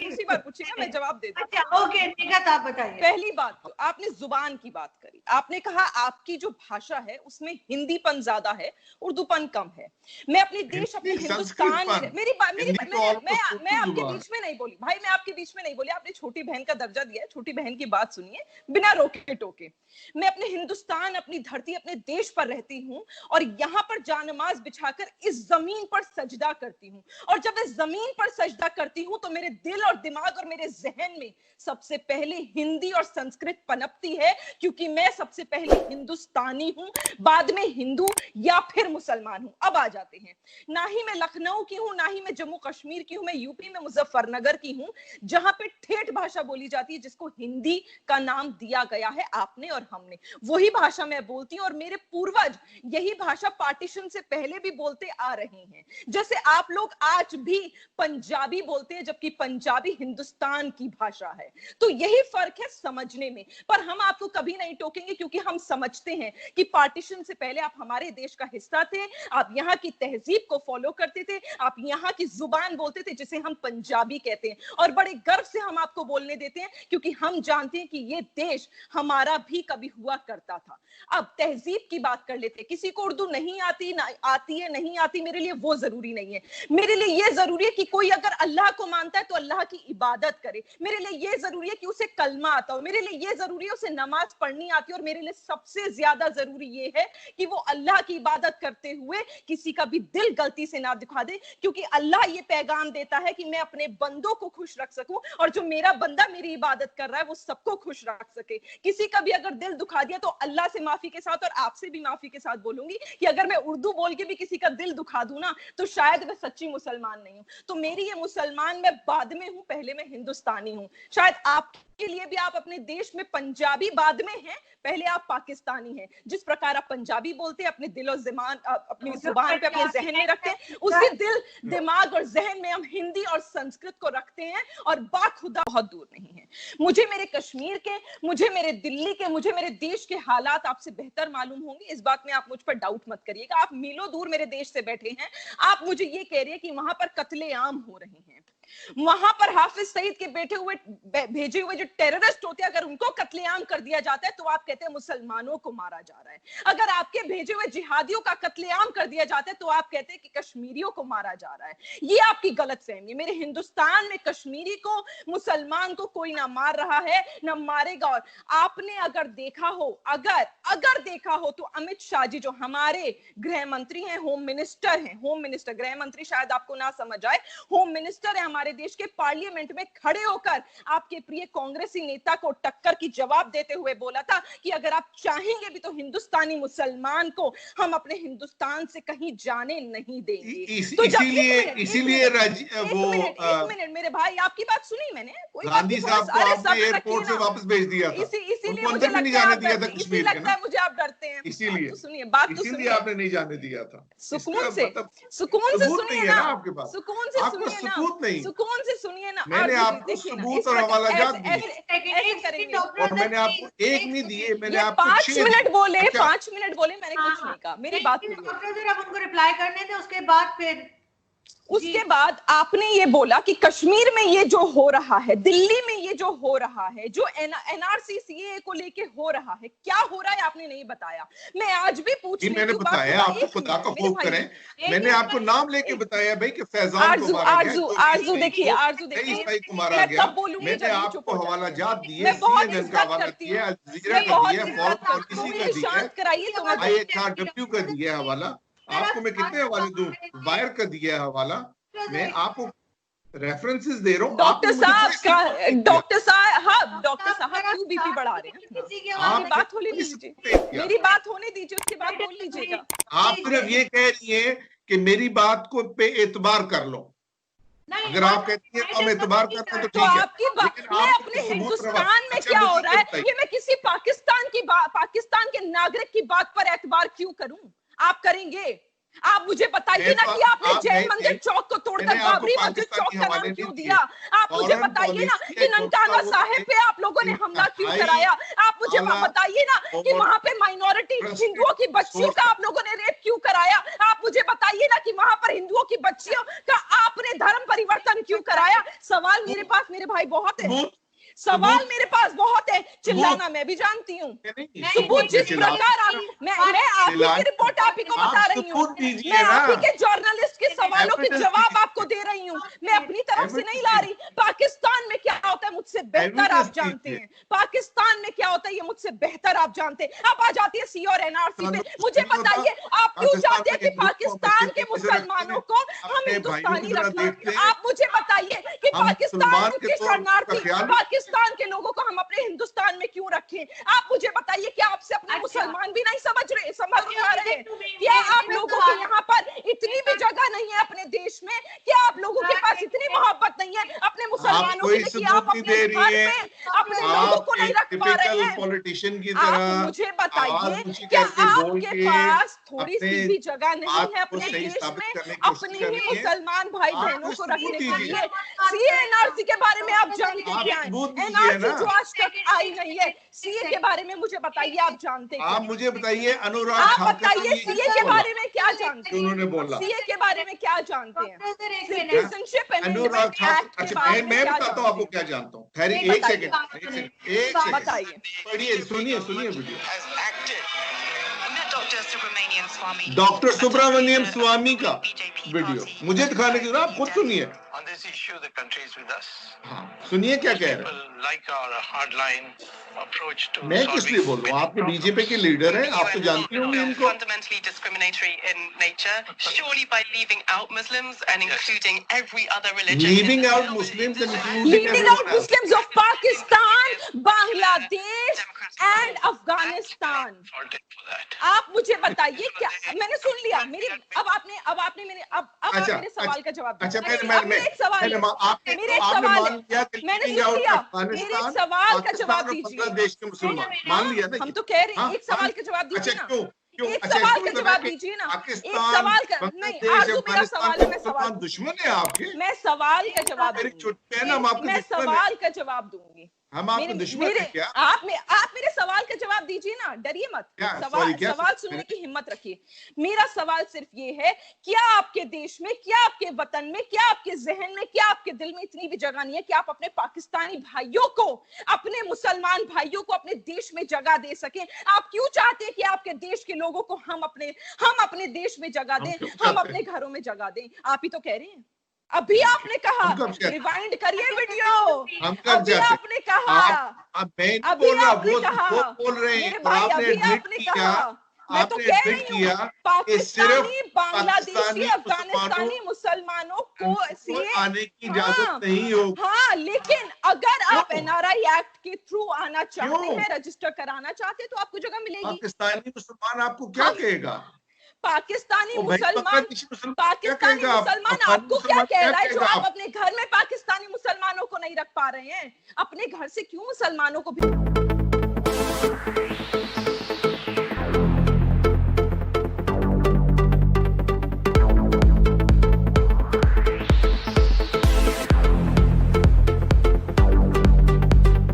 दूसरी बार पूछिएगा, मैं जवाब दे दूं। अच्छा ओके, निगत आप बताइए। पहली बात तो आपने जुबान की बात करी, आपने कहा आपकी जो भाषा है उसमें हिंदीपन ज्यादा है, उर्दूपन कम है। मैं अपने देश, अपने हिंदुस्तान में, मेरी बात, मैं आपके बीच में नहीं बोली भाई, मैं आपके बीच में नहीं बोली। आपने छोटी बहन का दर्जा दिया है, छोटी बहन की बात सुनिए बिना रोके टोके। मैं अपने हिंदुस्तान, अपनी धरती, अपने देश पर रहती हूँ और यहाँ पर जानमाज बिछाकर इस जमीन पर सजदा करती हूँ। और जब इस जमीन पर सजदा करती हूँ तो मेरे दिल और दिमाग और मेरे जहन में सबसे पहले हिंदी और संस्कृत पनपती है, क्योंकि मैं सबसे पहले हिंदुस्तानी हूं, बाद में हिंदू या फिर मुसलमान हूं। अब आ जाते हैं, ना ही मैं लखनऊ की हूं, ना ही मैं जम्मू कश्मीर की हूं, मैं यूपी में मुजफ्फरनगर की हूं, जहां पे ठेठ भाषा बोली जाती है, जिसको हिंदी का नाम दिया गया है आपने और हमने। वही भाषा मैं बोलती हूं और मेरे पूर्वज यही भाषा पार्टीशन से पहले भी बोलते आ रहे हैं। जैसे आप लोग आज भी पंजाबी बोलते हैं, जबकि पंजाबी हिंदुस्तान की भाषा है। तो यही फर्क है समझने में। पर हम आपको कभी नहीं टोकेंगे, क्योंकि हम समझते हैं कि पार्टीशन से पहले आप हमारे देश का हिस्सा थे, आप यहाँ की तहजीब को फॉलो करते थे, आप यहाँ की जुबान बोलते थे जिसे हम पंजाबी कहते हैं। और बड़े गर्व से हम आपको बोलने देते हैं, क्योंकि हम जानते हैं कि ये देश हमारा भी कभी हुआ करता था। अब तहजीब की बात कर लेते हैं। किसी को उर्दू नहीं आती, ना आती है नहीं आती, मेरे लिए वो जरूरी नहीं है। मेरे लिए ये जरूरी है कि कोई अगर अल्लाह को मानता है तो अल्लाह की इबादत करे। मेरे लिए ये जरूरी है कि उसे कलमा आता हो, मेरे लिए ये जरूरी है उसे नमाज पढ़नी आती है, और मेरे लिए सबसे ज्यादा जरूरी ये है कि वो अल्लाह की इबादत करते हुए किसी का भी दिल गलती से ना दिखा दे, क्योंकि अल्लाह ये पैगाम देता है कि मैं अपने बंदों को खुश रख सकूं, और जो मेरा बंदा मेरी इबादत कर रहा है वो सबको खुश रख सके। किसी का भी अगर दिल दुखा दिया तो अल्लाह से माफी के साथ और आपसे भी माफी के साथ बोलूंगी कि अगर मैं उर्दू बोल के भी किसी का दिल दुखा दूं ना, तो शायद मैं सच्ची मुसलमान नहीं हूं। तो मेरी ये मुसलमान मैं बाद में हूं, पहले मैं हिंदुस्तानी हूं। शायद आपके लिए भी, आप अपने देश में पंजाबी बाद में हैं, पहले आप पाकिस्तानी हैं। जिस प्रकार आप पंजाबी बोलते हैं, अपने दिल और ज़बान, अपनी जुबान पे, अपने जहन में रखते हैं, उसी दिल दिमाग और जहन में हम हिंदी और संस्कृत को रखते हैं, और बाखुदा बहुत दूर नहीं है। मुझे मेरे कश्मीर के, मुझे मेरे दिल्ली के, मुझे मेरे देश के हालात आपसे बेहतर मालूम होंगे, इस बात में आप मुझ पर डाउट मत करिएगा। आप मीलों दूर मेरे देश से बैठे हैं, आप मुझे ये कह रहे हैं कि वहां पर कत्लेआम हो रहे हैं, वहां पर हाफिज सईद के बेटे हुए, भेजे हुए जो टेररिस्ट होते हैं, अगर उनको कत्लेआम कर दिया जाता है तो आप कहते हैं मुसलमानों को मारा जा रहा है। अगर आपके भेजे हुए जिहादियों का कत्लेआम कर दिया जाता है तो आप कहते हैं कि कश्मीरियों को मारा जा रहा है। ये आपकी गलतफहमी है। मेरे हिंदुस्तान में कश्मीरी को, मुसलमान को कोई ना मार रहा है, ना मारेगा। और आपने अगर देखा हो, अगर देखा हो, तो अमित शाह जी जो हमारे गृह मंत्री हैं, होम मिनिस्टर हैं, होम मिनिस्टर, गृह मंत्री शायद आपको ना समझ आए, होम मिनिस्टर है हमारे देश के, पार्लियामेंट में खड़े होकर आपके प्रिय कांग्रेसी नेता को टक्कर की जवाब देते हुए बोला था कि अगर आप चाहेंगे भी तो हिंदुस्तानी मुसलमान को हम अपने हिंदुस्तान से कहीं जाने नहीं देंगे। तो इसीलिए वो एक मिनट मेरे भाई, आपकी बात सुनी मैंने, कोई गांधी साहब को आपने एयरपोर्ट से वापस भेज दिया था, इसीलिए मुझे लगता है मुझे आप डरते हैं, इसीलिए सुनिए, बात तो सुनिए, आपने नहीं जाने दिया था। सुकून से सुनिए ना, आपके पास सुकून से सुनिए ना, सुकून से सुनिए ना। मैंने आपको सबूत और हवालाजात दिए, और मैंने आपको एक नहीं दिए, मैंने आपको 5 मिनट बोले, 5 मिनट बोले, मैंने कुछ नहीं कहा, मेरी बात आप उनको रिप्लाई करने थे, उसके बाद आपने ये बोला कि कश्मीर में ये जो हो रहा है, दिल्ली में ये जो हो रहा है, जो एनआरसी सीएए को लेके हो रहा है, क्या हो रहा है आपने नहीं बताया। मैं आज भी पूछ रही हूं, मैंने बताया, आपको खुदा का खौफ करें, मैंने आपको नाम लेके बताया भाई कि फैजान को मारा गया, आरजू देखिए, को मारा गया, मैंने आपको हवालाजात दिए, CNN का हवाला किया, अल जजीरा का दिया, फॉरेन पॉलिसी का दिया, IHRW का दिया हवाला। आपको मैं कितने हवाले दूं, वायर का दिया हवाला, मैं आपको रेफरेंसेस दे रहा हूँ। डॉक्टर साहब, हाँ डॉक्टर साहब क्यों बीपी बढ़ा रहे हैं, बात होने दीजिए, मेरी बात होने दीजिए, उसके बाद बोल लीजिएगा। आप सिर्फ ये कह रही है कि मेरी बात को पे एतबार कर लो, अगर आप कहती हैं तो हम एतबार करते हैं तो ठीक है। आपकी बात, मैं अपने हिंदुस्तान में क्या हो रहा है, ये मैं किसी पाकिस्तान के नागरिक की बात पर एतबार क्यों करूं, आप करेंगे? आप मुझे बताइए ना कि आपने जैन मंदिर चौक को तोड़कर बाबरी मस्जिद चौक का नाम क्यों दिया? आप मुझे बताइए ना कि ननकाना साहिब पे आप लोगों ने हमला क्यों कराया? आप मुझे बताइए ना कि वहां पे माइनॉरिटी हिंदुओं की बच्चियों का आप लोगों ने रेप क्यों कराया? आप मुझे बताइए ना कि वहां पर हिंदुओं की बच्चियों का आपने धर्म परिवर्तन क्यों कराया? सवाल मेरे पास मेरे भाई बहुत है, सवाल मेरे पास बहुत है। चिल्लाना मैं भी जानती हूँ। सबूत जिस प्रकार मैं आप ही की रिपोर्ट आप ही को बता रही हूँ, मैं आप ही के जर्नलिस्ट के सवालों के जवाब आपको दे रही हूँ, मैं अपनी तरफ से नहीं ला रही। पाकिस्तान में क्या होता है मुझसे बेहतर आप जानते हैं, पाकिस्तान में क्या होता है ये मुझसे बेहतर आप जानते हैं। अब आ जाती है सी और एनआरसी पे, मुझे बताइए आप क्यों चाहते हैं कि पाकिस्तान के मुसलमानों को हम हिंदुस्तानी रखें? आप मुझे बताइए कि पाकिस्तान के शरणार्थी पाकिस्तान के लोगों को हम अपने हिंदुस्तान में क्यों रखें? आप मुझे बताइए क्या आपसे अपने मुसलमान भी नहीं समझ पा रहे हैं? क्या आप लोगों को यहाँ पर इतनी भी जगह नहीं है अपने देश में? क्या आप लोगों के पास इतनी मोहब्बत नहीं है अपने मुसलमानों के लिए कि आप अपने घर में अपने लोगों को नहीं रख पा रहे हैं? पॉलिटिशियन की तरह आप मुझे बताइए क्या आपके पास थोड़ी सी भी जगह नहीं है अपने देश में अपने ही मुसलमान भाई बहनों को रखने के लिए? सीए एनआरसी के बारे में आप जानते क्या है? एनआरसी जो आज तक आई नहीं है, सीए के बारे में मुझे बताइए आप जानते हैं? आप मुझे बताइए अनुराग आप बताइए सीए के बारे में क्या जानते हैं? उन्होंने बोला सीए के बारे में क्या जानते हैं? सिटीजनशिप अनुराग ठाकुर, अच्छा मैं बताता हूँ आपको क्या जानता हूँ। खैर एक सेकंड बताइए, पढ़िए, सुनिए वीडियो। डॉक्टर सुब्रमण्यम स्वामी का वीडियो मुझे दिखाने की आप खुद सुनिए। हाँ सुनिए क्या कह रहे हैं। मैं किस लिए बोल रहा हूँ? आपके बीजेपी के लीडर हैं, आप तो जानते होंगे इनको। Leaving out Muslims and leaving out Muslims of Pakistan, Bangladesh and Afghanistan. आप मुझे बताइए क्या? मैंने सुन लिया मेरी, अब आपने मेरे मेरे सवाल का जवाब दिया। अच्छा मेरे सवाल मैंने सुन लिया, मेरे सवाल का जवाब दीजिए। देश के मुसलमान मान लिया ना, हम तो कह रहे हैं एक सवाल का जवाब दीजिए ना। एक सवाल का जवाब दीजिए ना। एक सवाल का नहीं, आजू मेरा सवाल है, मैं सवाल दुश्मन है आपके। मैं सवाल का जवाब मैं सवाल का जवाब दूंगी। हम आपके दुश्मन हैं क्या? आप मेरे सवाल का जवाब दीजिए ना, डरिए मत। सवाल सुनने की हिम्मत रखिए। मेरा सवाल सिर्फ ये है, क्या आपके देश में, क्या आपके वतन में, क्या आपके जहन में, क्या आपके दिल में इतनी भी जगह नहीं है कि आप अपने पाकिस्तानी भाइयों को, अपने मुसलमान भाइयों को अपने देश में जगह दे सकें? आप क्यों चाहते हैं कि आपके देश के लोगों को हम अपने देश में जगह दें, हम अपने घरों में जगह दें? आप ही तो कह रहे हैं। अभी आपने कहा, रिवाइंड करिए वीडियो, अभी आपने कहा, अभी आपने कहा, वो बोल रहे हैं, अभी आपने कहा, मैं तो कह रही हूँ पाकिस्तानी, बांग्लादेशी, अफगानिस्तानी मुसलमानों को आने की इजाजत नहीं होगी। हाँ, लेकिन अगर आप एनआरआई एक्ट के थ्रू आना चाहते हैं, रजिस्टर कराना चाहते हैं, तो आपको जगह मिलेगी। पाकिस्तानी मुसलमान आपको क्या कहेगा? पाकिस्तानी मुसलमान आपको क्या कह रहा है जो आप अपने घर में पाकिस्तानी मुसलमानों को नहीं रख पा रहे हैं? अपने घर से क्यों मुसलमानों को भी